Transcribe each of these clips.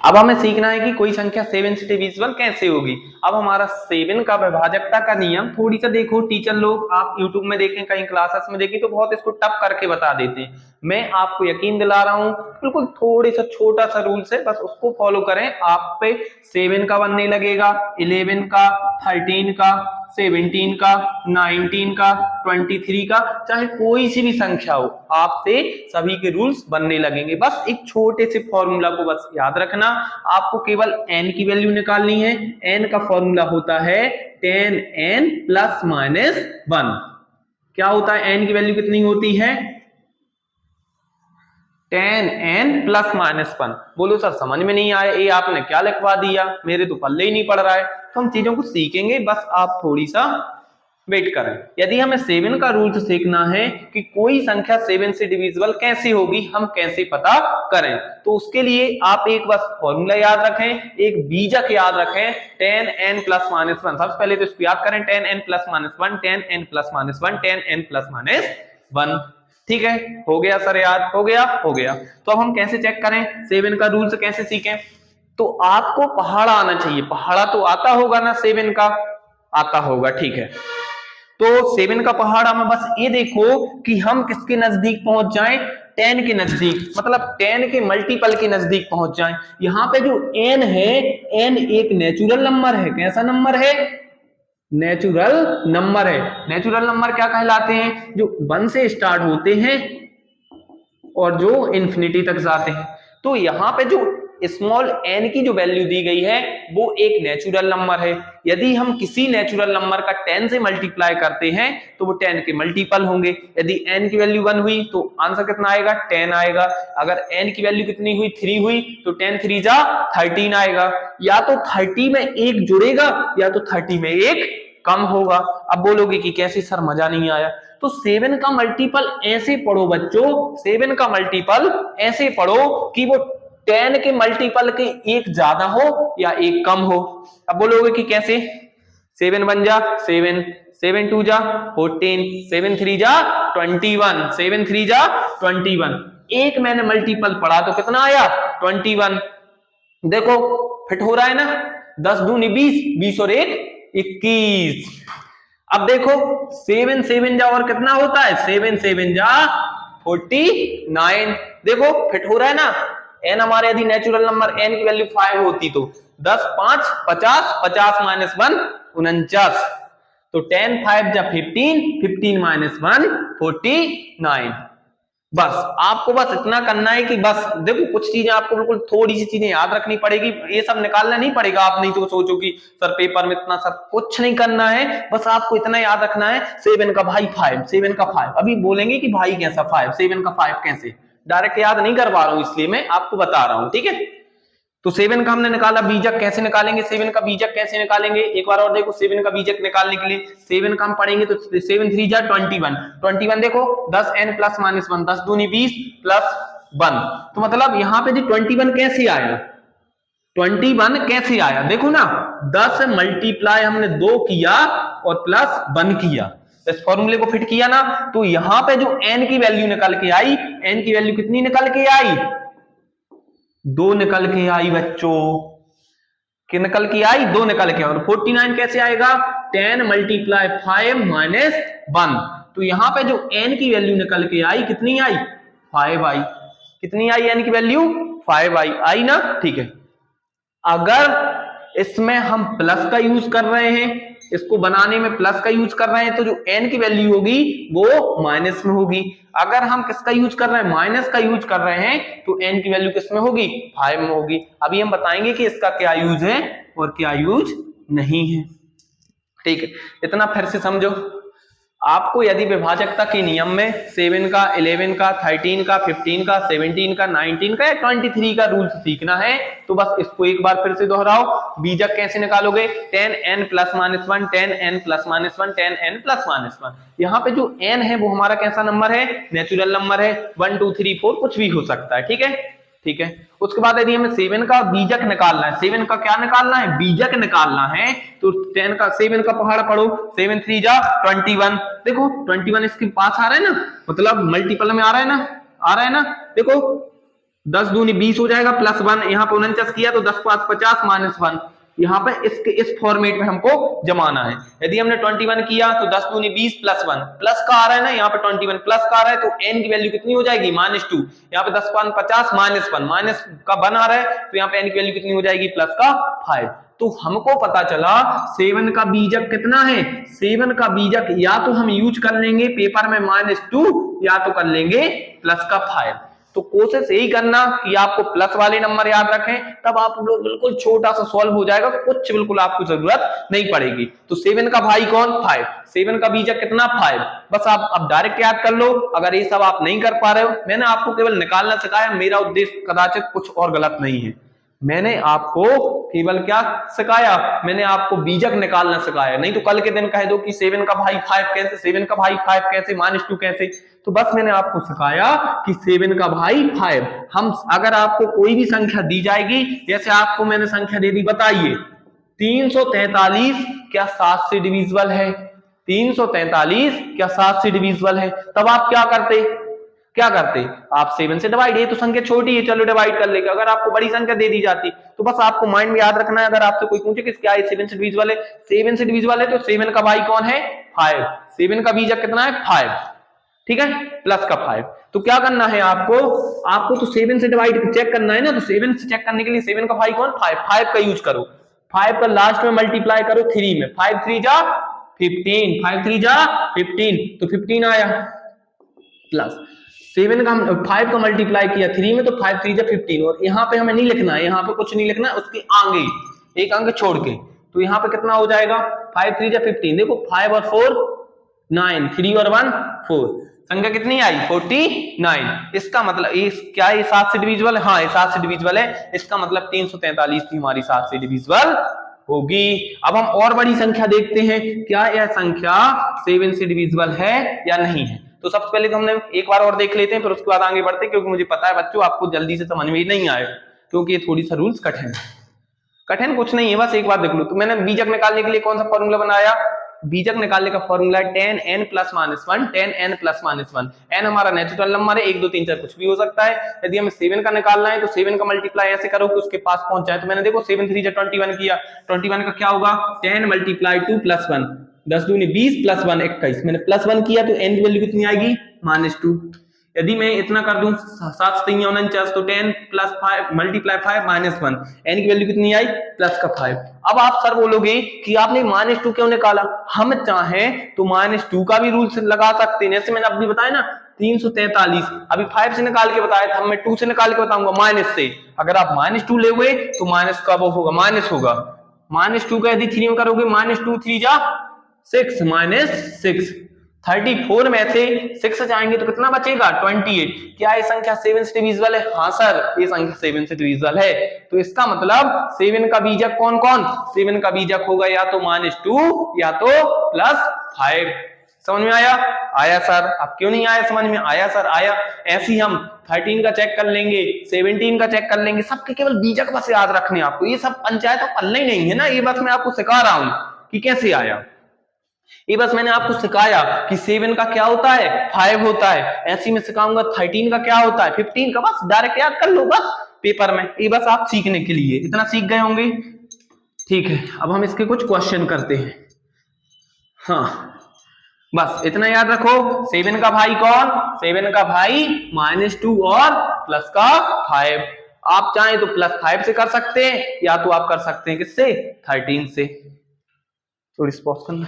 अब हमें सीखना है कि कोई संख्या 7 से डिविजिबल कैसे होगी। अब हमारा 7 का विभाजकता का नियम थोड़ी सा देखो, टीचर लोग आप यूट्यूब में देखें, कहीं क्लासेस में देखें तो बहुत इसको टफ करके बता देते हैं। मैं आपको यकीन दिला रहा हूं, बिल्कुल थोड़ी सा छोटा सा रूल्स है, बस उसको फॉलो करें, आप पे 7 का बनने लगेगा, 11 का, 13 का, 17 का, 19 का, 23 का, चाहे कोई सी भी संख्या हो, आपसे सभी के रूल्स बनने लगेंगे। बस एक छोटे से फॉर्मूला को बस याद रखना, आपको केवल n की वैल्यू निकालनी है। n का फॉर्मूला होता है 10n प्लस माइनस 1। क्या होता है n की वैल्यू कितनी होती है? 10n plus minus 1। बोलो सर समझ में नहीं आया, ये आपने क्या लिखवा दिया, मेरे तो पल्ले ही नहीं पड़ रहा है। तो हम चीजों को सीखेंगे, बस आप थोड़ी सा वेट करें। यदि हमें 7 का रूल सीखना है कि कोई संख्या 7 से डिविजिबल कैसे होगी, हम कैसे पता करें, तो उसके लिए आप एक बस फॉर्मूला याद रखें, एक बीजक याद रखें, 10n प्लस माइनस 1। सबसे पहले तो इसको याद करें, 10n plus minus 1, 10n plus minus 1, 10n plus minus 1। ठीक है, हो गया सर, याद हो गया? हो गया। तो अब हम कैसे चेक करें 7 का रूल कैसे सीखें? तो आपको पहाड़ा आना चाहिए, पहाड़ा तो आता होगा ना 7 का? आता होगा, ठीक है। तो 7 का पहाड़ा में बस ये देखो कि हम किसके नजदीक पहुंच जाएं, 10 के नजदीक, मतलब 10 के मल्टीपल के नजदीक पहुंच जाएं। यहां पे जो n है, n एक नेचुरल नंबर है। कैसा नंबर है? नेचुरल नंबर है। नेचुरल नंबर क्या कहलाते हैं? जो 1 से स्टार्ट होते हैं और जो इंफिनिटी तक जाते हैं। तो यहाँ पे जो स्मॉल n की जो वैल्यू दी गई है वो एक नेचुरल नंबर है। यदि हम किसी नेचुरल नंबर का 10 से मल्टीप्लाई करते हैं तो वो 10 के मल्टीपल होंगे। यदि n की वैल्यू 1 हुई तो आंसर कितना आएगा? 10 आएगा। अगर n की वैल्यू कितनी हुई? 3 हुई तो 10 3 जा 13 आएगा। या तो 30 में एक जुड़ेगा या तो 30 में एक कम होगा। अब बोलोगे कि कैसे सर, मजा नहीं आया। तो 7 का मल्टीपल ऐसे पढ़ो बच्चों, 7 का मल्टीपल ऐसे पढ़ो कि वो 10 के मल्टीपल के एक ज्यादा हो या एक कम हो। अब बोलोगे कि कैसे? 7 1 जा 7, 7 2 जा 14, 7 3 जा 21, 7 3 जा 21। एक मैंने मल्टीपल पढ़ा तो कितना आया? 21। देखो फिट हो रहा है ना? 10 दूनी 20, 20 और 1 21। अब देखो 7 7 जा और कितना होता है? 7 7 जा 49। देखो फिट हो रहा है ना? n हमारे यदि नेचुरल नंबर n की वैल्यू 5 होती तो 10 5 50, 50 माइनस 1 49। तो 10 5 जा 15, 15 माइनस 1 49। बस आपको बस इतना करना है कि बस देखो कुछ चीजें आपको बिल्कुल थोड़ी सी चीजें याद रखनी पड़ेगी, ये सब निकालना नहीं पड़ेगा। आप नहीं तो सोचो कि सर पेपर में इतना सब कुछ नहीं करना है, बस आपको इतना याद रखना है 7 का भाई 5, 7 का 5। अभी बोलेंगे कि भाई कैसा 5, 7 का 5 कैसे? डायरेक्ट याद नहीं करवा रहा हूं, इसलिए मैं आपको बता रहा हूं, ठीक है। तो 7 का हमने निकाला, बीजक कैसे निकालेंगे? 7 का बीजक कैसे निकालेंगे एक बार और देखो। 7 का बीजक निकालने के लिए 7 का हम पढ़ेंगे तो 7 3 जा 21, 21 देखो 10n प्लस माइनस 1, 10 दूनी 20 प्लस 1। तो मतलब यहाँ पे 21 कैसे आया? 21 कैसे आया? देखो ना, 10 मल्टीप्लाई हमने 2 किया और प्लस 1 किया, इस फॉर्मूले को फिट किया ना, तो यहाँ पे जो n की वैल्यू निकल के आई, n की वैल्यू कितनी निकल के आई? 2 निकल के आई बच्चों। कि निकल के आई? 2 निकल के। और 49 कैसे आएगा? 10 मल्टीप्लाई 5 माइनस 1। तो यहां पे जो n की वैल्यू निकल के आई कितनी आई? 5 आई। कितनी आई n की वैल्यू? 5 आई ना? ठीक है। अगर इसमें हम प्लस का यूज कर रहे हैं, इसको बनाने में प्लस का यूज कर रहे हैं, तो जो n की वैल्यू होगी वो माइनस में होगी। अगर हम किसका यूज कर रहे हैं? माइनस का यूज कर रहे हैं, तो n की वैल्यू किस में होगी? 5 में होगी। अभी हम बताएंगे कि इसका क्या यूज है और क्या यूज नहीं है, ठीक है। इतना फिर से समझो। आपको यदि विभाजकता के नियम में 7 का, 11 का, 13 का, 15 का, 17 का, 19 का या 23 का रूल सीखना है तो बस इसको एक बार फिर से दोहराओ। बीजक कैसे निकालोगे? 10n plus minus 1, 10n plus minus 1, 10n plus minus 1। यहाँ पे जो n है वो हमारा कैसा नंबर है? नेचुरल नंबर है। 1 2 3 4 कुछ भी हो सकता है, ठीक है, ठीक है। उसके बाद यदि हमें 7 का बीजक निकालना है, 7 का क्या निकालना है? बीजक निकालना है। तो 10 का 7 का पहाड़ पढ़ो, 7 3 जा 21। देखो 21 इसके पास आ रहा है ना, मतलब मल्टीपल में आ रहा है ना, आ रहा है ना? देखो 10 दूनी 20 हो जाएगा प्लस 1, यहाँ पे 49 किया तो 10 5 50 माइनस 1, यहाँ पे इस फॉर्मेट में हमको जमाना है। यदि हमने 21 किया तो 10 दूनी 20 प्लस 1, प्लस का आ रहा है ना, यहाँ पे 21 प्लस का आ रहा है, तो n की वैल्यू कितनी हो जाएगी -2, यहाँ पे 10 5 50 माइनस 1, माइनस का 1 आ रहा है, तो यहाँ पे n की वैल्यू कितनी हो जाएगी प्लस का 5। तो हमको पता चला 7 का बीजक कितना है, 7 का बीजक या तो हम यूज कर लेंगे पेपर में -2 या तो कर लेंगे प्लस का 5। तो कोशिश यही करना कि आपको प्लस वाले नंबर याद रखें, तब आप लोग बिल्कुल छोटा सा सॉल्व हो जाएगा, कुछ बिल्कुल आपको जरूरत नहीं पड़ेगी। तो 7 का भाई कौन 5, 7 का बीजक कितना 5, बस आप अब डायरेक्ट याद कर लो। अगर ये सब आप नहीं कर पा रहे हो, मैंने आपको केवल निकालना सिखाया, मेरा उद्देश्य कदाचित कुछ और गलत नहीं है। मैंने आपको केवल क्या सिखाया, मैंने आपको बीजक निकालना सिखाया, नहीं तो कल के दिन कह दो कि 7 का भाई 5 कैसे, 7 का भाई 5 कैसे, -2 कैसे। तो बस मैंने आपको सिखाया कि 7 का भाई 5। हम अगर आपको कोई भी संख्या दी जाएगी, जैसे आपको मैंने संख्या दे दी, बताइए 343 क्या 7 से डिविजिबल है, 343 क्या 7 से डिविजिबल है, तब आप क्या करते आप 7 से डिवाइड, ये तो संख्या छोटी है चलो डिवाइड कर लेंगे। अगर आपको बड़ी संख्या दे दी जाती तो बस आपको माइंड में याद रखना है, अगर आपसे कोई पूछे कि क्या है 7 से डिविजिबल है, 7 से डिविजिबल है तो 7 का भाई कौन है 5, 7 का बीजक कितना है 5, ठीक है, प्लस का 5। तो क्या करना है आपको तो 7 से डिवाइड चेक करना है ना, तो 7 से चेक करने के लिए 7 का भाई कौन 5, 5 का यूज करो, 5 का लास्ट में मल्टीप्लाई करो 3 में, 5 3 जा 15, 5 3 जा 15, तो 15 आया, प्लस 7 का 5 का मल्टीप्लाई किया 3 में, तो 5 3 जा 15, और यहाँ पे हमें नहीं लिखना है, यहाँ पे कुछ नहीं लिखना है, उसके आगे एक अंक छोड़ के, तो यहाँ पे कितना हो जाएगा 5 3 जा 15, देखो 5 और 4 9, 3 और 1 4, संख्या कितनी आई 49। इसका मतलब क्या है 7 से डिविजिबल है, हाँ ये 7 से डिविजिबल है, इसका मतलब 343 थी हमारी 7 से डिविजिबल होगी। अब हम और बड़ी संख्या देखते हैं, क्या यह संख्या 7 से डिविजिबल है या नहीं है। तो सबसे पहले तो हमने एक बार और देख लेते हैं, फिर उसके बाद आगे बढ़ते हैं, क्योंकि मुझे पता है बच्चों आपको जल्दी से समझ में नहीं आएगा, क्योंकि ये थोड़ी सा रूल्स कठिन कुछ नहीं है, बस एक बार देख लो। तो मैंने बीजक निकालने के लिए कौन सा फॉर्मूला बनाया, बीजक निकालने का फॉर्मूला है 10n + -1, 10n + -1, n हमारा नेचुरल नंबर है, 1 2 3 4 कुछ भी हो सकता है। यदि हमें 7 का निकालना है तो 7 का मल्टीप्लाई ऐसे करो कि उसके पास पहुंच जाए। तो मैंने देखो 7 3 जा 21 किया, 21 का क्या होगा 10 × 2 + 1, 10 दूनी 20 + 1 21, मैंने +1 किया तो n की वैल्यू कितनी आएगी -2। यदि मैं इतना कर दूं 7 3 49, तो 10 + 5 × 5 -1, n की वैल्यू कितनी आई प्लस का 5। अब आप सर बोलोगे कि आपने -2 क्यों निकाला, हम चाहें तो -2 का भी रूल लगा सकते हैं, जैसे मैंने अभी बताया ना 343, अभी 5 से निकाल के बताया था, मैं 2 से निकाल के बताऊंगा माइनस से। अगर आप -2 लोगे तो माइनस का वो होगा माइनस होगा, -2 का यदि 3 में करोगे -2 3 जा 6 -6, 34 में से 6 जाएंगे तो कितना बचेगा 28। क्या ये संख्या 7 से डिविजिबल है, हाँ सर ये संख्या 7 से डिविजिबल है। तो इसका मतलब 7 का बीजक कौन 7 का बीजक होगा या तो -2 या तो +5। समझ में आया सर, अब क्यों नहीं आया समझ में, आया सर आया। ऐसे ही हम 13 का चेक कर लेंगे, 17 का चेक कर लेंगे, सबके केवल बीजक बस याद रखने आपको, ये सब पंचायत तो पढ़ना ही नहीं है ना, ये बस मैं आपको सिखा रहा हूं कि कैसे आया, ये बस मैंने आपको सिखाया कि 7 का क्या होता है 5 होता है, ऐसे में सिखाऊंगा 13 का क्या होता है 15 का, बस डायरेक्ट याद कर लो बस पेपर में, ये बस आप सीखने के लिए इतना सीख गए होंगे। ठीक है, अब हम इसके कुछ क्वेश्चन करते हैं। हाँ बस इतना याद रखो, 7 का भाई कौन 7 का भाई -2 और प्लस का 5। आप चाहें तो +5 से कर सकते हैं या तो आप कर सकते हैं किससे 13 से। थोड़ी पॉज करना,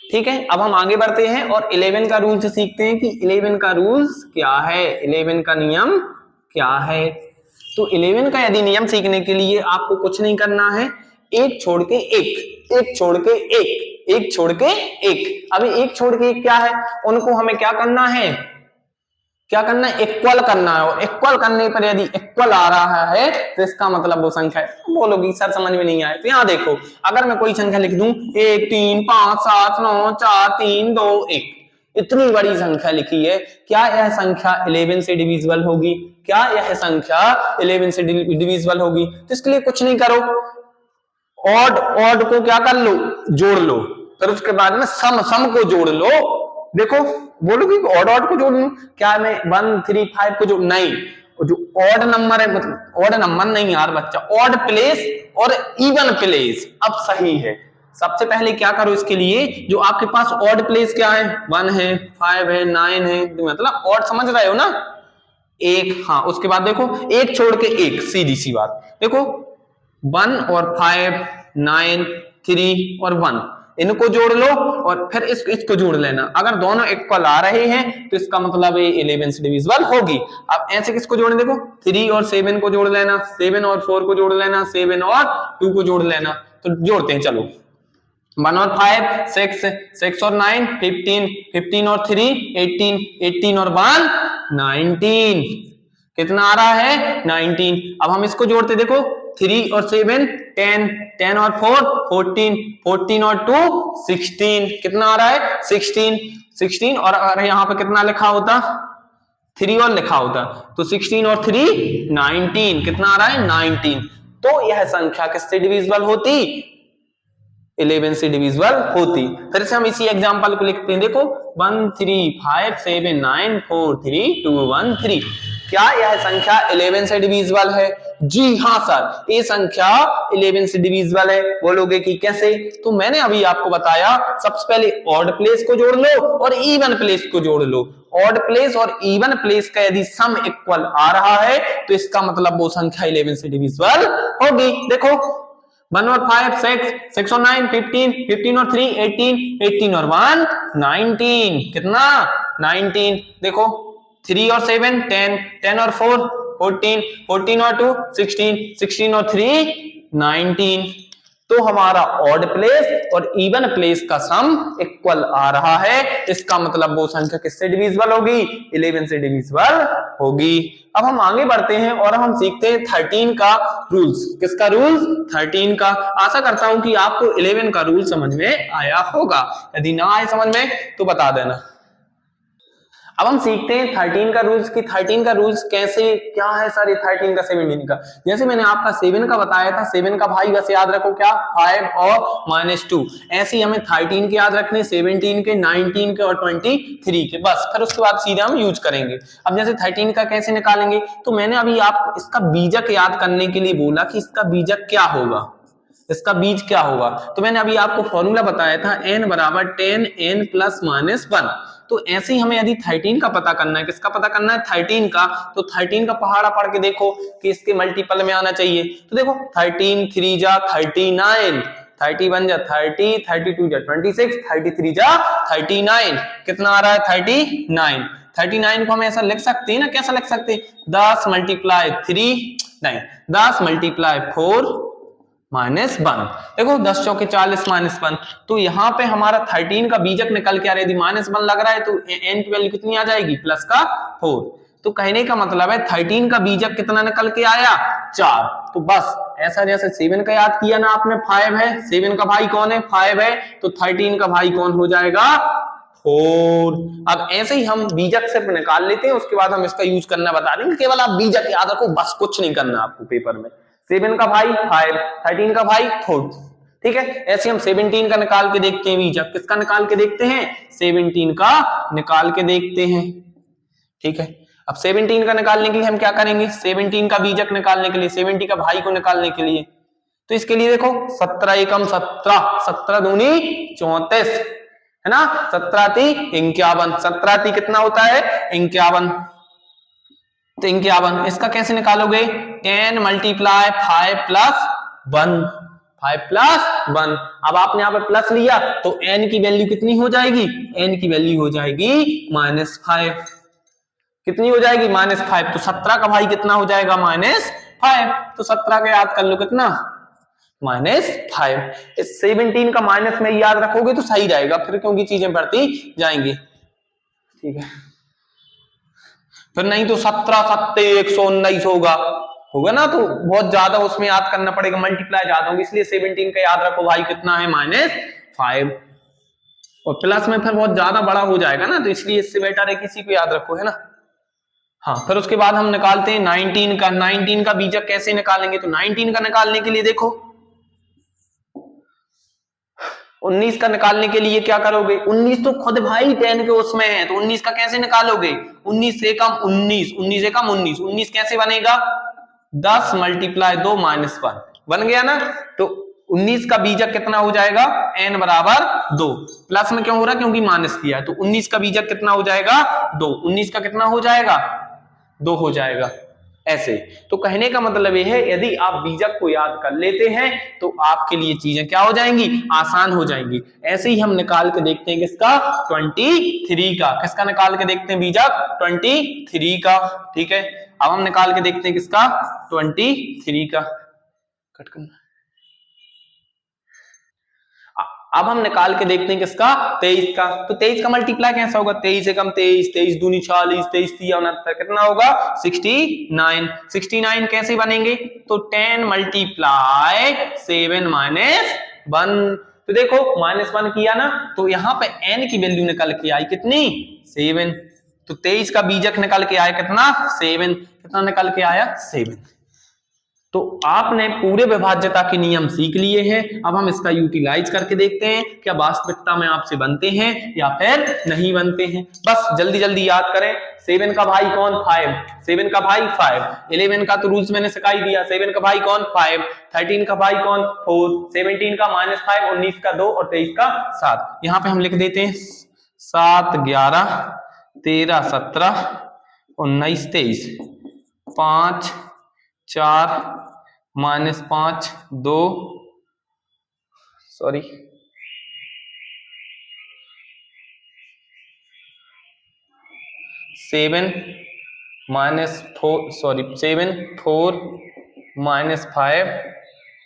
ठीक है। अब हम आगे बढ़ते हैं और 11 का रूल से सीखते हैं कि 11 का रूल्स क्या है, 11 का नियम क्या है। तो 11 का यदि नियम सीखने के लिए आपको कुछ नहीं करना है, एक छोड़ के एक, एक छोड़ के एक, एक छोड़ के एक। अभी एक छोड़ के एक क्या है, उनको हमें क्या करना है इक्वल करना है, और इक्वल करने पर यदि इक्वल आ रहा है तो इसका मतलब वो संख्या है। बोलोगी सर समझ में नहीं आया, तो यहाँ देखो अगर मैं कोई संख्या लिख दूं 1 3 5 7 9 4 3 2 1, इतनी बड़ी संख्या लिखी है, क्या यह संख्या 11 से डिविजिबल होगी, क्या यह संख्या 11 से डिविजिबल होगी। तो इसके लिए कुछ नहीं करो, ऑड को क्या कर लो जोड़ लो, फिर उसके बाद में सम को जोड़ लो, देखो बोलोगे कि ऑड ऑड को जोड़ लूं क्या, मैं 1 3 5 को जोड़, नहीं, जो ऑड नंबर है, मतलब ऑड नंबर नहीं यार बच्चा, ऑड प्लेस और इवन प्लेस। अब सही है, सबसे पहले क्या करो इसके लिए, जो आपके पास ऑड प्लेस क्या है, 1 है, 5 है, 9 है, मतलब ऑड समझ रहे हो ना, एक, हाँ उसके बाद देखो एक छोड़ के एक, सीधी सी बात, देखो 1 और 5 9 3 और 1 इनको जोड़ लो और फिर इसको जोड़ लेना, अगर दोनों इक्वल आ रहे हैं तो इसका मतलब ये 11 से डिविजिबल होगी। अब ऐसे किसको जोड़े, देखो 3 और 7 को जोड़ लेना, 7 और 4 को जोड़ लेना, 7 और 2 को जोड़ लेना, तो जोड़ते हैं चलो, 1 और 5 6, 6 और 9 15, 15 और 3 18, 18 और 1 19, कितना आ रहा है 19। अब हम इसको जोड़ते देखो 3 और 7 10, 10 और 4 14, 14 और 2 16, कितना आ रहा है 16, 16, और अगर यहाँ पे कितना लिखा होता 3 और लिखा होता तो 16 और 3 19, कितना आ रहा है 19। तो यह संख्या किससे डिविजिबल होती, 11 से डिविजिबल होती। फिर से हम इसी एग्जांपल को लिखते हैं, देखो 1 3 5 7 9 4 3 2 1 3, क्या यह संख्या 11 से डिविजिबल है, जी हाँ सर ये संख्या 11 से डिविजिबल है। बोलोगे कि कैसे, तो मैंने अभी आपको बताया, सबसे पहले ऑड प्लेस को जोड़ लो और इवन प्लेस को जोड़ लो, ऑड प्लेस और इवन प्लेस का यदि सम इक्वल आ रहा है तो इसका मतलब वो संख्या 11 से डिविजिबल होगी। देखो 1 और 5 6, 6 और 9 15, 15 और 3 18, 18 और 1 19, कितना 19। देखो 3 और 7 10, 10 और 4 14, 14 और 2 16, 16 और 3 19। तो हमारा ऑड प्लेस और इवन प्लेस का सम इक्वल आ रहा है, इसका मतलब वो संख्या किससे डिविजिबल होगी, 11 से डिविजिबल होगी। अब हम आगे बढ़ते हैं और हम सीखते हैं 13 का रूल्स। किसका रूल्स, 13 का। आशा करता हूं कि आपको 11 का रूल समझ में आया होगा, यदि ना आए समझ में तो बता देना। अब हम सीखते हैं 13 का रूल्स की 13 का रूल्स कैसे, क्या है सर ये 13 का 17 का। जैसे मैंने आपका 7 का बताया था, 7 का भाई बस याद रखो क्या 5 और -2, ऐसे ही हमें 13 के याद रखने, 17 के, 19 के और 23 के, बस फिर उसके बाद सीधे हम यूज करेंगे। अब जैसे 13 का कैसे निकालेंगे, तो मैंने अभी आपको इसका बीजक याद करने के लिए बोला कि इसका बीजक क्या होगा, इसका बीज क्या होगा, तो मैंने अभी आपको फॉर्मूला बताया था n बराबर 10n प्लस -1। तो ऐसे ही हमें यदि 13 का पता करना है, किसका पता करना है 13 का, तो 13 का पहाड़ा पढ़ के देखो कि इसके मल्टीपल में आना चाहिए। तो देखो 13 3 जा 39, 31 जा 30, 32 जा 26, 33 जा 39, कितना आ रहा है 39। 39 को हम ऐसा लिख सकते हैं ना, कैसा लिख सकते हैं 10 मल्टीप्लाई 3 नहीं 10 मल्टीप्लाई 4 -1। देखो 10 चौके 40 -1, तो यहाँ पे हमारा 13 का बीजक निकल के आ रहा है, यदि -1 लग रहा है तो n की वैल्यू कितनी आ जाएगी प्लस का 4। तो कहने का मतलब है 13 का बीजक कितना निकल के आया 4। तो बस ऐसा जैसे 7 का याद किया ना आपने 5 है, 7 का भाई कौन है 5 है, तो 13 का भाई कौन हो जाएगा 4। अब ऐसे ही हम बीजक सिर्फ निकाल लेते हैं, उसके बाद हम इसका यूज करना बता देंगे, केवल आप बीजक याद रखो बस, कुछ नहीं करना आपको पेपर में। 7 का भाई 5, 13 का भाई 4, ठीक है। ऐसे हम 17 का निकाल के देखते हैं बीजक, किसका निकाल के देखते हैं 17 का निकाल के देखते हैं, ठीक है। अब 17 का निकालने के लिए हम क्या करेंगे, 17 का बीजक निकालने के लिए, 70 का भाई को निकालने के लिए, तो इसके लिए देखो 17 एकम 17, 17 दूनी 34, है ना, 17 × 3 = 51, 17 × 3 कितना होता है 51, तो 51। इसका कैसे निकालोगे 10 मल्टीप्लाई 5 प्लस 1, 5 प्लस 1। अब आपने यहाँ पे प्लस लिया तो n की वैल्यू कितनी हो जाएगी, n की वैल्यू हो जाएगी -5, कितनी हो जाएगी -5। तो 17 का भाई कितना हो जाएगा -5, तो 17 का याद कर लो कितना -5। इस 17 का माइनस में याद रखोगे तो सही रहेगा फिर, क्योंकि चीजें बढ़ती जाएंगी, ठीक है। फिर नहीं तो 17 7 119 होगा ना, तो बहुत ज्यादा उसमें याद करना पड़ेगा, मल्टीप्लाई ज्यादा होगी, इसलिए 17 का याद रखो भाई कितना है -5, और प्लस में फिर बहुत ज्यादा बड़ा हो जाएगा ना, तो इसलिए इससे बेटर है किसी को याद रखो, है ना। हाँ, फिर उसके बाद हम निकालते हैं 19 का। 19 का बीजक कैसे निकालेंगे, तो 19 का निकालने के लिए देखो 19 का निकालने के लिए क्या करोगे, 19 तो खुद भाई 10 के उसमें है, तो 19 का कैसे निकालोगे, 19 से कम 19, 19 से कम 19, 19 कैसे बनेगा, 10 मल्टीप्लाई 2 माइनस 1 बन गया ना। तो 19 का बीजक कितना हो जाएगा, n बराबर 2, प्लस में क्यों हो रहा है, क्योंकि माइनस किया है, तो 19 का बीजक कितना हो जाएगा 2, 19 का कितना हो जाएगा 2 हो जाएगा ऐसे। तो कहने का मतलब यह है यदि आप बीजक को याद कर लेते हैं तो आपके लिए चीजें क्या हो जाएंगी, आसान हो जाएंगी। ऐसे ही हम निकाल के देखते हैं किसका, 23 का, किसका निकाल के देखते हैं बीजक 23 का, ठीक है। अब हम निकाल के देखते हैं किसका, 23 का, कट करना। अब हम निकाल के देखते हैं किसका, 23 का। तो 23 का मल्टीप्लाई कैसा होगा, 23 से कम 23, 23 दूनी 40, 23 तिया 69, कितना होगा 69। 69 कैसे बनेंगे, तो 10 मल्टीप्लाई 7 माइनस 1। तो देखो माइनस 1 किया ना, तो यहां पे n की वैल्यू निकल के आई कितनी, 7। तो 23 का बीजक निकल के आया कितना, 7, कितना निकल के आया 7। तो आपने पूरे विभाज्यता के नियम सीख लिए हैं। अब हम इसका यूटिलाइज करके देखते हैं क्या वास्तविकता में आपसे बनते हैं या फिर नहीं बनते हैं। बस जल्दी जल्दी याद करें, 7 का भाई कौन 5, 7 का भाई 5, 11 का तो रूल्स मैंने सिखाई दिया, 7 का भाई कौन 5, 13 का भाई कौन 4, 17 का -5, 19 का 2 और 23 का 7। यहाँ पे हम लिख देते हैं 7, 11, 13, 17, 19, 23, 5, 4, -5, 2, सॉरी 7, -4, सॉरी 7, 4, -5,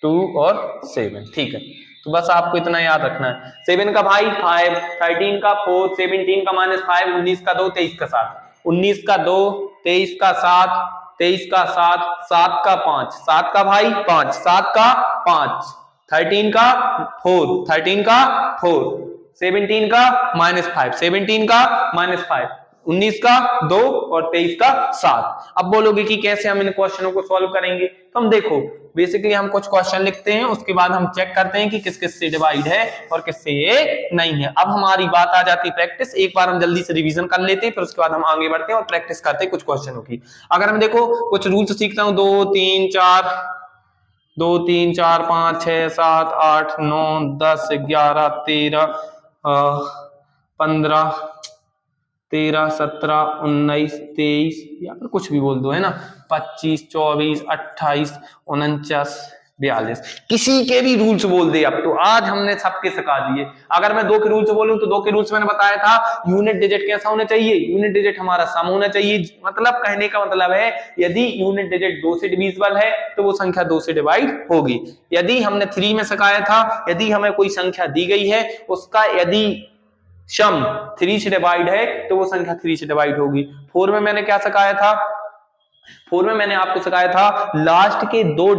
2 और 7, ठीक है। तो बस आपको इतना याद रखना है, 7 का भाई 5, 13 का 4, 17 का -5, 19 का 2, 23 का 7, 19 का 2, 23 का 7, 23 का 7, 7 का 5, 7 का भाई 5, 7 का 5, 13 का 4, 13 का 4, 17 का -5, 17 का -5, 19 का 2 और 23 का 7। अब बोलोगे कि कैसे हम इन क्वेश्चनों को सॉल्व करेंगे, तो हम देखो बेसिकली हम कुछ क्वेश्चन लिखते हैं, उसके बाद हम चेक करते हैं कि किस किस से डिवाइड है और किससे ये नहीं है। अब हमारी बात आ जाती है प्रैक्टिस, एक बार हम जल्दी से रिवीजन कर लेते हैं, फिर उसके बाद हम आगे बढ़ते हैं और प्रैक्टिस करते हैं कुछ क्वेश्चनों की। अगर हम देखो कुछ रूल्स सीखता हूं, 2 3 4 5 6 7 8 9 10 11 13 15 13 17 19 23 या फिर कुछ भी बोल दो, है ना, 25 24 28 49 42, किसी के भी रूल्स बोल दे। अब तो आज हमने सबके सिखा दिए। अगर मैं 2 के रूल्स बोलूं तो 2 के रूल्स मैंने बताया था, यूनिट डिजिट कैसा होना चाहिए, यूनिट डिजिट हमारा सम होना चाहिए। मतलब कहने का मतलब है यदि यूनिट डिजिट 2 से डिविजिबल है तो वो संख्या 2 से डिवाइड होगी। यदि हमने 3 में सिखाया था, यदि हमें कोई संख्या दी गई है उसका यदि सम 3 से डिवाइड है तो वो संख्या 3 से डिवाइड होगी। 4 में मैंने क्या सिखाया था, 4 में मैंने आपको सिखाया था लास्ट के 2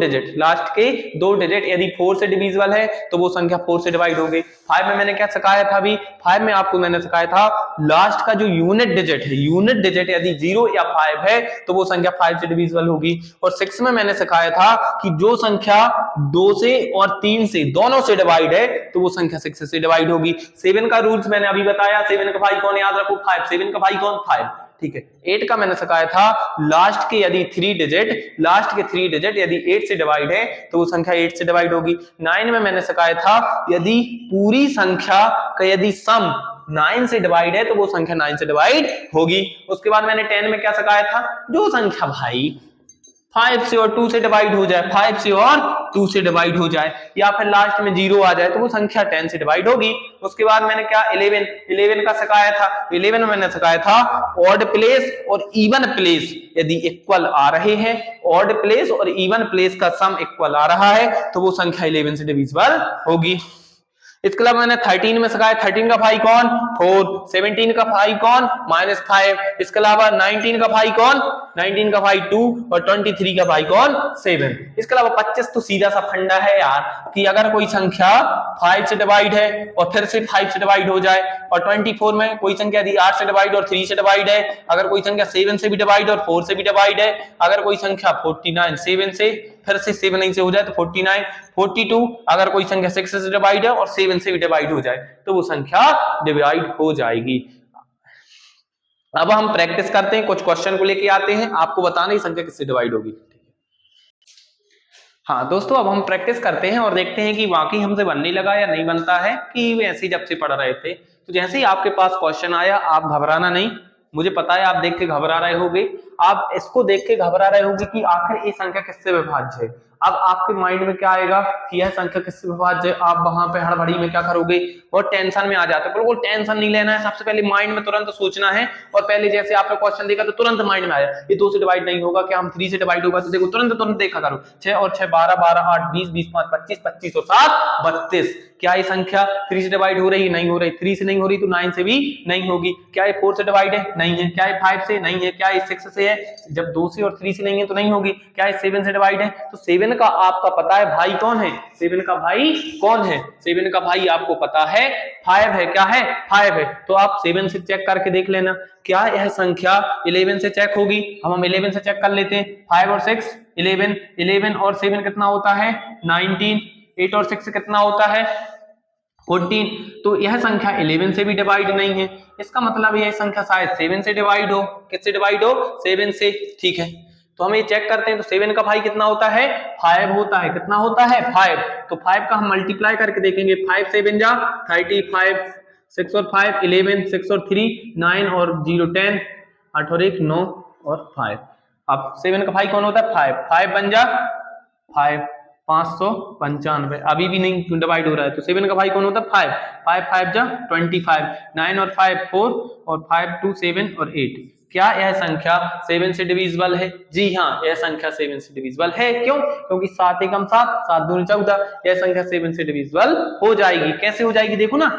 डिजिट यदि 4 से डिविजिबल है तो वो संख्या 4 से डिवाइड होगी। 5 में मैंने क्या सिखाया था, अभी 5 में आपको मैंने सिखाया था लास्ट का जो यूनिट डिजिट है, यूनिट डिजिट यदि 0 या 5 है तो वो संख्या 5 से डिविजिबल होगी। और 6 में मैंने सिखाया था कि जो संख्या 2 से और 3 से दोनों से डिवाइड है तो वो संख्या 6 से डिवाइड होगी। 7 का रूल्स मैंने अभी बताया, 7 का भाई कौन याद रखो 5, 7 का भाई कौन 5, ठीक है। 8 का मैंने सिखाया था लास्ट के यदि 3 डिजिट यदि 8 से डिवाइड है तो वो संख्या 8 से डिवाइड होगी। 9 में मैंने सिखाया था यदि पूरी संख्या का यदि सम 9 से डिवाइड है तो वो संख्या 9 से डिवाइड होगी। उसके बाद मैंने 10 में क्या सिखाया था, जो संख्या भाई 5 से और 2 से डिवाइड हो जाए, 5 से और 2 से डिवाइड हो जाए या फिर लास्ट में 0 आ जाए तो वो संख्या 10 से डिवाइड होगी। उसके बाद मैंने क्या 11 का सिखाया था, 11 में मैंने सिखाया था ऑड प्लेस और इवन प्लेस यदि इक्वल आ रहे हैं, ऑड प्लेस और इवन प्लेस का सम इक्वल आ रहा है तो वो संख्या 11 से डिविजिबल होगी। इसके अलावा मैंने 13 में सिखाया 13 का भाई कौन 4, 17 का भाई कौन -5, इसके अलावा 19 का भाई कौन 19 का भाई 2 और 23 का भाई कौन 7। इसके अलावा 25 तो सीधा सा फंडा है यार, कि अगर कोई संख्या 5 से डिवाइड है और फिर से 5 से डिवाइड हो जाए, और 24 में कोई संख्या यदि 8 से डिवाइड और 3 से डिवाइड है, अगर कोई संख्या 7 से भी डिवाइड और 4 से भी डिवाइड है, अगर कोई संख्या 49 7 से फिर से 7 9 से हो जाए तो 49, 42 अगर कोई संख्या 6 से डिवाइड है और 7 से भी डिवाइड हो जाए तो वो संख्या डिवाइड हो जाएगी। अब हम प्रैक्टिस करते हैं, कुछ क्वेश्चन को लेके आते हैं, आपको बताना ये संख्या किससे डिवाइड होगी। हाँ दोस्तों, अब हम प्रैक्टिस करते हैं और देखते हैं कि वाकई हमसे बनने लगा या नहीं बनता है, कि वे ऐसे ही जब से पढ़ रहे थे। तो जैसे ही आपके पास क्वेश्चन आया, आप घबराना नहीं, मुझे पता है आप देख के घबरा रहे होगे, आप इसको देख के घबरा रहे होगे कि आखिर ये संख्या किससे विभाज्य है। अब आपके माइंड में क्या आएगा कि यह संख्या किससे विभाज्य है, आप वहां पे हड़बड़ी में क्या करोगे, बहुत टेंशन में आ जाते हो। बिल्कुल टेंशन नहीं लेना है, सबसे पहले माइंड में तुरंत सोचना है, और पहले जैसे आपने क्वेश्चन देखा तो तुरंत माइंड में आया ये 2 से डिवाइड नहीं होगा, क्या हम 3 से डिवाइड होगा, तो देखो तुरंत देखा करो, 6 और 6 12, 12 8 20, 20 5 25, 25 और 7 32। क्या ये संख्या 3 से डिवाइड हो रही है, नहीं हो रही, 3 से नहीं हो रही तो 9 से भी नहीं होगी। क्या ये 4 से डिवाइड है, नहीं है। क्या ये 5 से, नहीं है। क्या ये 6 से है, जब 2 से और 3 से नहीं है तो नहीं होगी। क्या ये 7 से डिवाइड है, तो 7 का आपका पता है भाई कौन है, 7 का भाई कौन है, 7 का भाई आपको पता है 5 है। क्या है, 5 है। तो आप 7 से चेक करके देख लेना, क्या यह संख्या 11 से चेक होगी। हम 11 से चेक कर लेते हैं, 5 और 6 11, 11 और 7 कितना होता है 19, 8 और 6 कितना होता है 14। तो यह संख्या 11 से भी डिवाइड नहीं है, इसका मतलब यह संख्या शायद 7 से डिवाइड हो। किससे डिवाइड हो, 7 से। ठीक है, तो हम ये चेक करते हैं, तो 7 का भाई कितना होता है 5 होता है। कितना होता है 5। तो 5 का हम मल्टीप्लाई करके देखेंगे, 5 7 जा 35, 6 और 5 11, 6 और 3 9 और 0 10, 8 और 1 9 और 5। अब 7 का भाई कौन होता है 5, 5 बन जा 5 595, अभी भी नहीं डिवाइड हो रहा है, तो 7 का भाई कौन होता है 5, 5 5 जा 25, 9 और 5 4 और 5 2 7 और 8। क्या यह संख्या 7 से डिविजिबल है? जी हाँ, यह संख्या 7 से डिविजिबल है। क्यों? क्योंकि 7 एकम 7, 7 दूनी 14, यह संख्या 7 से डिविजिबल हो जाएगी। कैसे हो जाएगी देखो ना,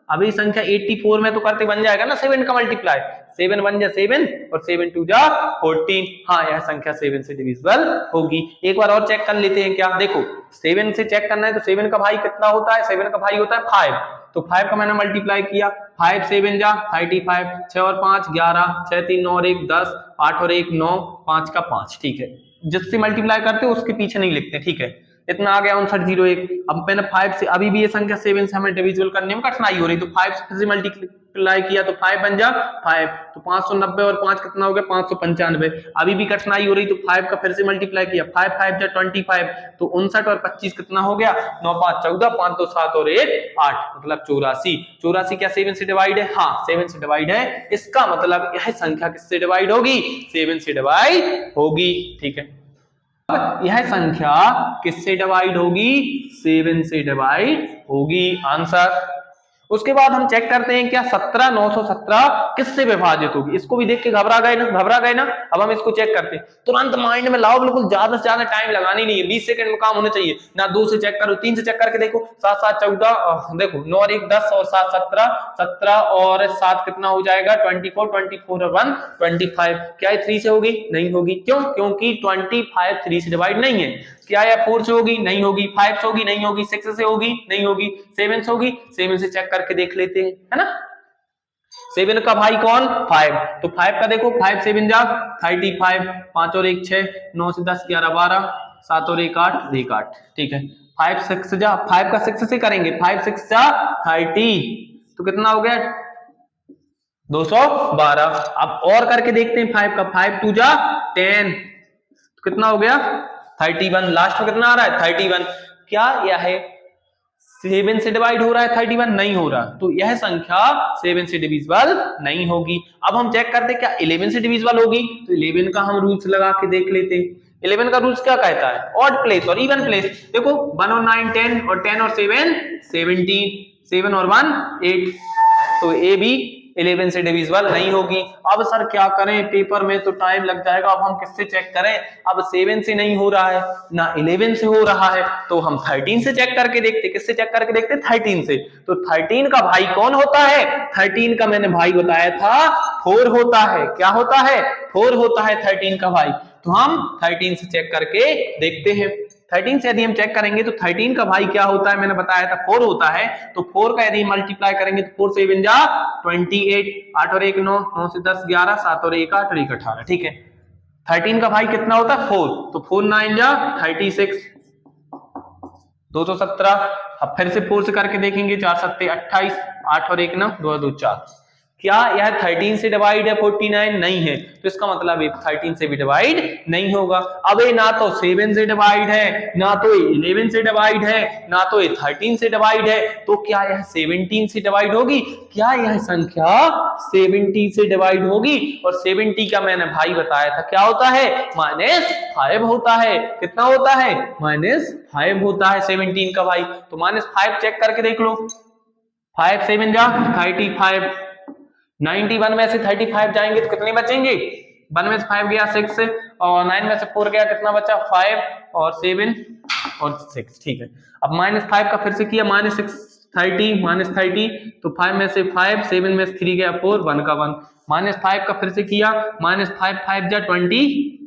अभी संख्या 84 में तो करते बन जाएगा ना 7 का मल्टीप्लाई, 7 1 जा 7 और 7 2 जा 14। हाँ, यह संख्या 7 से डिविजिबल होगी। एक बार और चेक कर लेते हैं, क्या देखो 7 से चेक करना है, तो 7 का भाई कितना होता है, 7 का भाई होता है 5, तो 5 का मैंने मल्टीप्लाई किया, 5 7 जा 35, 6 और 5 11, 6 3 9 और 1 10, 8 और 1 9, 5 का 5। ठीक है, जिससे मल्टीप्लाई करते हो उसके पीछे नहीं लिखते। ठीक है, इतना आ गया 5901। अब मैंने 5 से, अभी भी ये संख्या 7 से हमें डिविजिबल करने में कठिनाई हो रही, तो 5 से फिर से मल्टीप्लाई किया तो 5 बन जा 5, तो 590 और 5 कितना हो गया 595। अभी भी कठिनाई हो रही तो 5 का फिर से मल्टीप्लाई किया, 5 5 जा 25, तो 59 और 25 कितना हो गया 9 5 14, 5 2 7 और 1 8, मतलब 84। 84 क्या 7 से डिवाइड है? हाँ, 7 से डिवाइड है। इसका मतलब यह संख्या किससे डिवाइड होगी, 7 से डिवाइड होगी। ठीक है, यह संख्या किससे डिवाइड होगी, 7 से डिवाइड होगी। आंसर। उसके बाद हम चेक करते हैं क्या 17 917 किससे विभाजित होगी। इसको भी देख के घबरा गए ना। अब हम इसको चेक करते हैं, तुरंत माइंड में लाओ, बिल्कुल ज्यादा से ज्यादा टाइम लगानी नहीं है, 20 सेकंड में काम होना चाहिए ना। 2 से चेक करो, 3 से चेक करके देखो, 7 7 14, देखो 9 और 1 10 और 7 17, 17 और 7 कितना हो जाएगा 24, 24 और 1 25। क्या ये 3 से होगी? नहीं होगी। क्यों? क्योंकि 25 3 से डिवाइड नहीं है। क्या यह 4 से होगी? नहीं होगी। 5 से होगी? नहीं होगी। 6 से होगी? नहीं होगी। 7 से होगी? 7 से चेक करके देख लेते हैं, है ना। 7 का भाई कौन? 5, तो 5 का देखो, 5 7 जा 35, 5 और 1 6, 9 से 10 11 12, 7 और 1 8, 1 8। ठीक है, 5 6 जा, 5 का 6 से करेंगे, 5 6 जा 30, तो कितना हो गया 212। अब और करके देखते हैं 5 का, 5 2 जा 10, तो कितना हो गया 31। लास्ट में कितना आ रहा है 31। क्या यह 7 से डिवाइड हो रहा है 31? नहीं हो रहा, तो यह संख्या 7 से डिविजिबल नहीं होगी। अब हम चेक करते हैं क्या 11 से डिविजिबल होगी, तो 11 का हम रूल्स लगा के देख लेते हैं। 11 का रूल्स क्या कहता है, ऑड प्लेस और इवन प्लेस। देखो 1 और 9 10 और 10 और 7 17, 7 और 1 8, तो ए भी 11 से डिविजिबल नहीं होगी। अब सर क्या करें, पेपर में तो टाइम लग जाएगा, अब हम किससे चेक करें। अब 7 से नहीं हो रहा है ना 11 से हो रहा है, तो हम 13 से चेक करके देखते। किससे चेक करके देखते? 13 से। तो 13 का भाई कौन होता है? 13 का मैंने भाई बताया था 4 होता है। क्या होता है? 4 होता है 13 का भाई। तो हम 13 से चेक करके देखते हैं। 13 से यदि हम चेक करेंगे तो 13 का भाई क्या होता है, मैंने बताया था 4 होता है, तो 4 का यदि मल्टीप्लाई करेंगे तो 4 से 7 जा 28, 8 और 1 9, 9 से 10 11, 7 और 1 8 और 1 18, ठीक है। 13 का भाई कितना होता है 4, तो 4 9 जा 36, 217। अब फिर से 4 से करके देखेंगे, 4 7 28, 8 और 1 9, 2 2 4। क्या यह 13 से डिवाइड है 49? नहीं है, तो इसका मतलब ये 13 से भी डिवाइड नहीं होगा। अब ये ना तो 7 से डिवाइड है, ना तो 11 से डिवाइड है, ना तो 13 से डिवाइड है, तो क्या यह 17 से डिवाइड होगी? क्या यह संख्या 70 से डिवाइड होगी? और 70 का मैंने भाई बताया था क्या होता है, -5 होता है। कितना होता है? -5 होता है 17 का भाई। तो -5 चेक करके देख लो, 5 7 जा 35, 91 में से 35 जाएंगे तो कितने बचेंगे? 1 में से 5 गया 6, और 9 में से 4 गया, कितना बचा? 5 और 7 और 6, ठीक है। अब -5 का फिर से किया, -6 30, तो 5 में से 5, 7 में से 3 गया 4, 1 का 1, -5 का फिर से किया, -5 5 जा 25,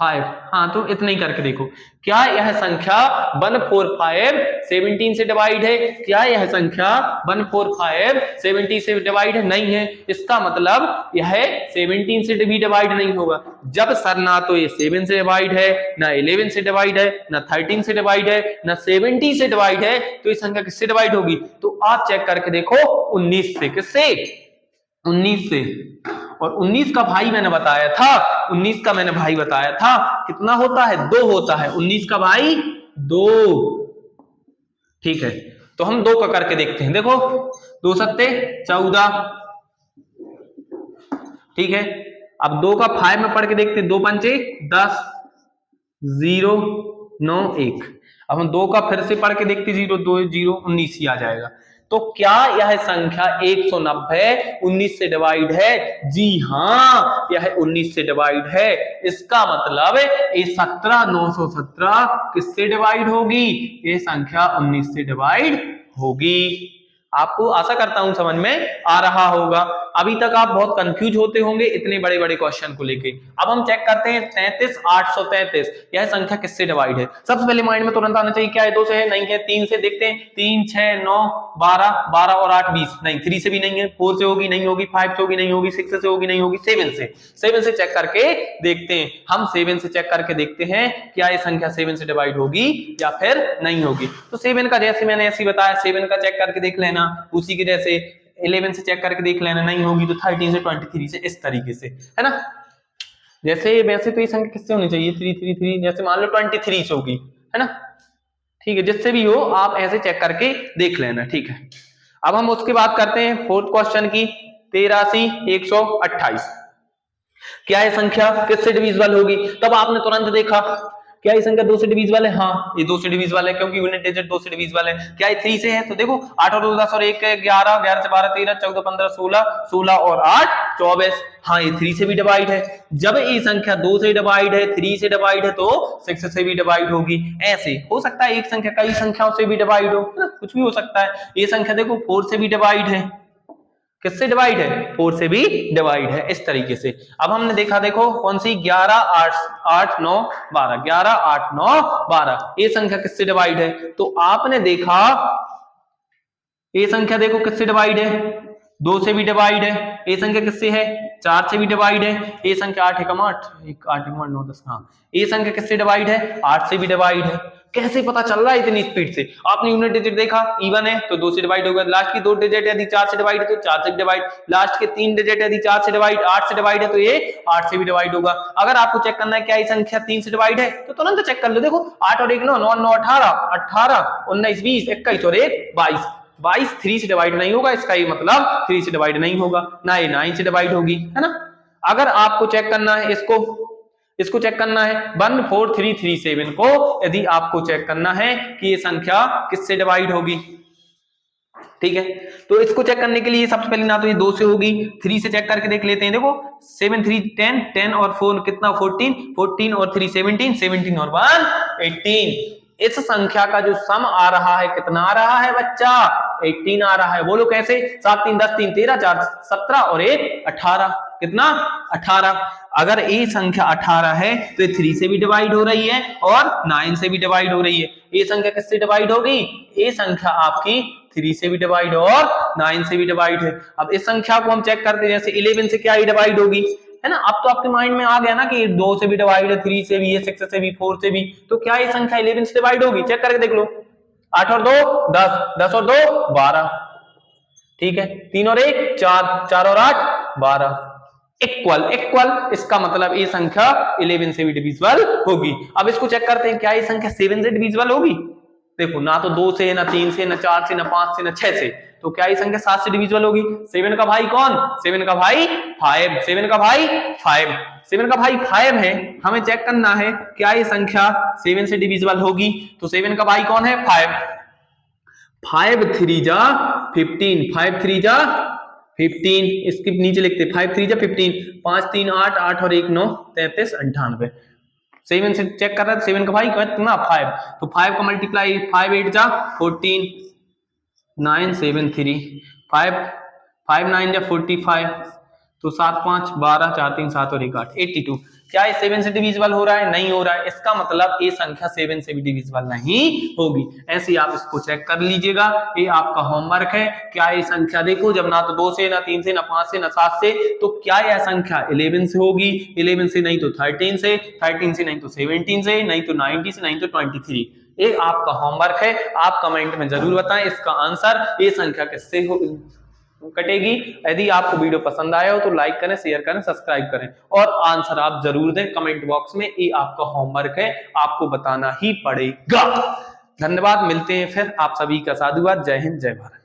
हाँ, तो इतना ही करके देखो, क्या यह संख्या 145 17 से डिवाइड है? क्या यह संख्या 145 70 से डिवाइड है? नहीं है। इसका मतलब यह 17 से भी डिवाइड नहीं होगा। जब सर ना तो ये 7 से डिवाइड है, ना 11 से डिवाइड है, ना 13 से डिवाइड है, ना 70 से डिवाइड है, तो ये संख्या किससे डिवाइड होगी? तो आप चेक करके देखो 19 से। किससे? 19 से। और 19 का भाई मैंने बताया था, 19 का मैंने भाई बताया था कितना होता है? 2 होता है। 19 का भाई 2, ठीक है। तो हम 2 का करके देखते हैं। देखो 2 सत्ते 14, ठीक है। अब 2 का 5 में पढ़ के देखते हैं, 2 पंचे 10, 0 9 1। अब हम 2 का फिर से पढ़ के देखते, 0 2 0 19 ही आ जाएगा। तो क्या यह संख्या 190 19 से डिवाइड है? जी हाँ, यह 19 से डिवाइड है। इसका मतलब ये 17 917 किससे डिवाइड होगी? ये संख्या 19 से डिवाइड होगी। आपको आशा करता हूं समझ में आ रहा होगा। अभी तक आप बहुत कंफ्यूज होते होंगे इतने बड़े बड़े क्वेश्चन को लेके। अब हम चेक करते हैं 33 833, यह संख्या किससे डिवाइड है? सबसे पहले माइंड में तुरंत आना चाहिए क्या है? 2 से है? नहीं है। 3 से देखते हैं, 3 6 9 12, 12 और 8 20, नहीं। 3 से भी नहीं है। 4 से होगी? नहीं होगी। 5 से होगी? नहीं होगी। 6 से होगी? नहीं होगी। 7 से चेक करके देखते हैं। हम 7 से चेक करके देखते हैं क्या ये संख्या 7 से डिवाइड होगी या फिर नहीं होगी। तो 7 का जैसे मैंने ऐसे बताया, 7 का चेक करके देख लेना, उसी के जैसे 11 से चेक करके देख लेना, नहीं होगी तो 13 से 23 से, इस तरीके से, है ना। जैसे वैसे तो ये संख्या किससे होनी चाहिए? 3 3 3, जैसे मान लो 23 से होगी, है ना, ठीक है। जिससे भी हो आप ऐसे चेक करके देख लेना, ठीक है। अब हम उसके बाद करते हैं फोर्थ क्वेश्चन की, 83 128। क्या ये संख्या किससे डिविजिबल होगी? तब आपने तुरंत देखा क्या ये संख्या 2 से डिविजिबल है? हाँ, ये 2 से डिविजिबल है क्योंकि यूनिट डिजिट 2 से डिविजिबल है। क्या ये 3 से है? तो देखो 8 और 2 10 और 1 11, 11 से 12 13, 14 15 16, 16 और 8 24। हाँ, ये 3 से भी डिवाइड है। जब ये संख्या 2 से डिवाइड है, 3 से डिवाइड है, तो 6 से भी डिवाइड होगी। ऐसे हो सकता है एक संख्या कई संख्याओं से भी डिवाइड हो, कुछ भी हो सकता है। ये संख्या देखो 4 से भी डिवाइड है। किससे डिवाइड है? 4 से भी डिवाइड है, इस तरीके से। अब हमने देखा, देखो कौन सी, 11 8 9 12, 11 8 9 12, ये संख्या किससे डिवाइड है? तो आपने देखा ये संख्या देखो किससे डिवाइड है? 2 से भी डिवाइड है। ये संख्या किससे है? 4 से भी डिवाइड है। ये संख्या 8 एकम 8 8 एकम 8 9 10, हाँ, ये संख्या किससे डिवाइड है? 8 से भी डिवाइड है। कैसे पता चल रहा है इतनी स्पीड से? आपने यूनिट डिजिट देखा, इवन है तो 2 से डिवाइड होगा। लास्ट की 2 डिजिट यदि 4 से डिवाइड है तो 4 से डिवाइड। लास्ट के 3 डिजिट यदि 4 से डिवाइड 8 से डिवाइड है तो ये 8 से भी डिवाइड होगा। अगर आपको चेक करना है क्या ये संख्या 3 से डिवाइड है तो तुरंत चेक कर लो। देखो 8 और 1 9 9 9 18 18 19 20 21 और 1 22, 22 3 से डिवाइड नहीं होगा। इसका ये मतलब 3 से डिवाइड नहीं होगा, ना ये 9 से डिवाइड होगी, है ना। अगर आपको चेक करना है इसको चेक करना है 14337 को, यदि आपको चेक करना है कि ये संख्या किससे डिवाइड होगी, ठीक है। तो इसको चेक करने के लिए सबसे पहले ना तो ये 2 से होगी, 3 से चेक करके देख लेते हैं। देखो 7 3 10, 10 और 4 कितना 14, 14 और 3 17, 17 और 1 18। इस संख्या का जो सम आ रहा है कितना आ रहा है बच्चा? 18 आ रहा है। बोलो कैसे? 7 3 10 3 13 4 17 और 1 18। कितना? 18। अगर ये संख्या 18 है तो ये 3 से भी डिवाइड हो रही है और 9 से भी डिवाइड हो रही है। ये संख्या किससे डिवाइड होगी? ये संख्या आपकी 3 से भी डिवाइड और 9 से भी डिवाइड है। अब इस संख्या को हम चेक करते हैं, जैसे 11 से क्या ही डिवाइड होगी, है ना। अब तो आपके माइंड में आ गया ना कि 2 से भी डिवाइड है, 3 से भी है, 6 से भी, 4 से भी, तो क्या ये संख्या 11 से डिवाइड होगी? चेक करके देख लो। 8 और 2 10, 10 और 2 12, ठीक है। 3 और 1 4, 4 और 8 12, इक्वल। इक्वल इसका मतलब ये संख्या 11 से भी डिविजिबल होगी। अब इसको चेक करते हैं, क्या ये संख्या 7 से डिविजिबल होगी? देखो, ना तो 2 से, ना 3 से, ना 4 से, ना 5 से, ना 6 से, तो क्या ये संख्या 7 से डिविजिबल होगी? 7 का भाई कौन? 7 का भाई 5। 7 का भाई 5। 7 का भाई 5 है। हमें चेक करना है क्या ये संख्या 7 से डिविजिबल होगी। तो 7 का भाई कौन है? 5। 5 3 जा 15, 5 3 जा 15, इसके नीचे लिखते 5 3 जा 15, 5 3 8, 8 और 1 9 33 98। 7 से चेक कर रहा है, 7 का भाई कितना? 5। तो 5 का मल्टीप्लाई 5 8 जा 14, 9 7 3, 5 5 9 जा 45, तो 7 5 12, 4 3 7 और 1 8, 82। क्या ये 7 से डिविजिबल हो रहा है? नहीं हो रहा है। इसका मतलब ये संख्या 7 से भी डिविजिबल नहीं होगी। ऐसे ही आप इसको चेक कर लीजिएगा, ये आपका होमवर्क है। क्या ये संख्या देखो, जब ना तो 2 से, ना 3 से, ना 5 से, ना 7 से, तो क्या यह संख्या 11 से होगी? 11 से नहीं तो 13 से, 13 से नहीं तो 17 से, नहीं तो 90 से, नहीं तो 23। ये आपका होमवर्क है। आप कमेंट में जरूर बताएं इसका आंसर, ये संख्या किससे कटेगी। यदि आपको वीडियो पसंद आया हो तो लाइक करें, शेयर करें, सब्सक्राइब करें और आंसर आप जरूर दें कमेंट बॉक्स में। ये आपका होमवर्क है, आपको बताना ही पड़ेगा। धन्यवाद, मिलते हैं फिर। आप सभी का साधुवाद। जय हिंद, जय भारत।